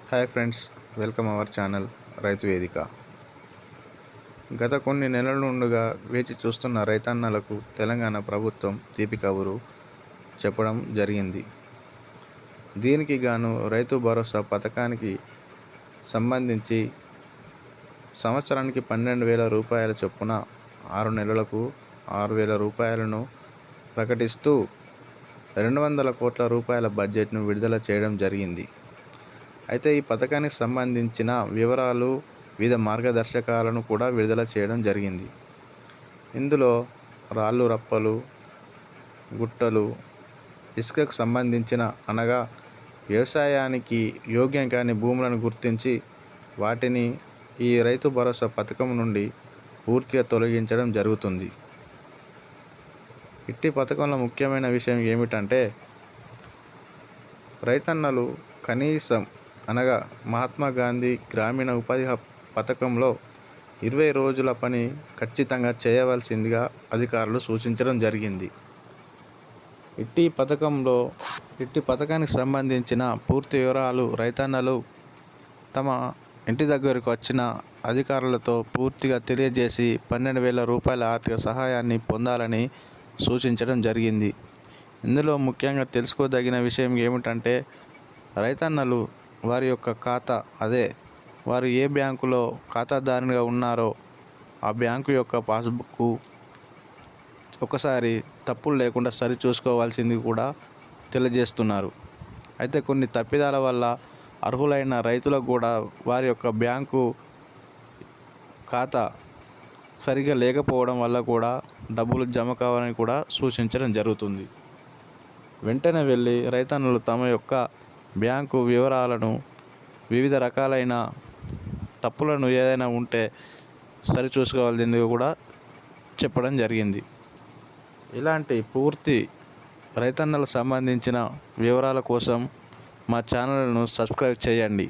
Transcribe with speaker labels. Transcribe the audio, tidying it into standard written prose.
Speaker 1: Hi friends, welcome our channel రైతు వేదిక. గత కొన్ని నెలల నుండిగా వేచి చూస్తున్న రైతన్నలకు తెలంగాణ ప్రభుత్వం తీపి కబురు చెప్పడం జరిగింది. దీనికి గాను రైతు భరోసా పథకానికి సంబంధించి సంవత్సరానికి 12,000 రూపాయల చొప్పున 6 నెలలకు 6,000 రూపాయలను ప్రకటిస్తూ 200 కోట్ల రూపాయల బడ్జెట్ను విడుదల చేయడం జరిగింది. అయితే ఈ పథకానికి సంబంధించిన వివరాలు, వివిధ మార్గదర్శకాలను కూడా విడుదల చేయడం జరిగింది. ఇందులో రాళ్ళు రప్పలు, గుట్టలు, ఇసుకకు సంబంధించిన అనగా వ్యవసాయానికి యోగ్యం కాని భూములను గుర్తించి వాటిని ఈ రైతు భరోసా పథకం నుండి పూర్తిగా తొలగించడం జరుగుతుంది. ఇట్టి పథకంలో ముఖ్యమైన విషయం ఏమిటంటే, రైతన్నలు కనీసం అనగా మహాత్మా గాంధీ గ్రామీణ ఉపాధి పథకంలో 20 రోజుల పని ఖచ్చితంగా చేయవలసిందిగా అధికారులు సూచించడం జరిగింది. ఇట్టి పథకానికి సంబంధించిన పూర్తి వివరాలు రైతన్నలు తమ ఇంటి దగ్గరకు వచ్చిన అధికారులతో పూర్తిగా తెలియజేసి 12,000 రూపాయల ఆర్థిక సహాయాన్ని పొందాలని సూచించడం జరిగింది. ఇందులో ముఖ్యంగా తెలుసుకోదగిన విషయం ఏమిటంటే, రైతన్నలు వారి యొక్క ఖాతా, వారు ఏ బ్యాంకులో ఖాతాదారునిగా ఉన్నారో ఆ బ్యాంకు యొక్క పాస్బుక్ ఒకసారి తప్పులు లేకుండా సరి చూసుకోవాల్సింది కూడా తెలియజేస్తున్నారు. అయితే కొన్ని తప్పిదాల వల్ల అర్హులైన రైతులకు కూడా వారి యొక్క బ్యాంకు ఖాతా సరిగా లేకపోవడం వల్ల కూడా డబ్బులు జమ కావాలని కూడా సూచించడం జరుగుతుంది. వెంటనే వెళ్ళి రైతన్నలు తమ యొక్క బ్యాంకు వివరాలను, వివిధ రకాలైన తప్పులను ఏదైనా ఉంటే సరి చూసుకోవాల్సింది కూడా చెప్పడం జరిగింది. ఇలాంటి పూర్తి రైతన్నలకు సంబంధించిన వివరాల కోసం మా ఛానల్ను సబ్స్క్రైబ్ చేయండి.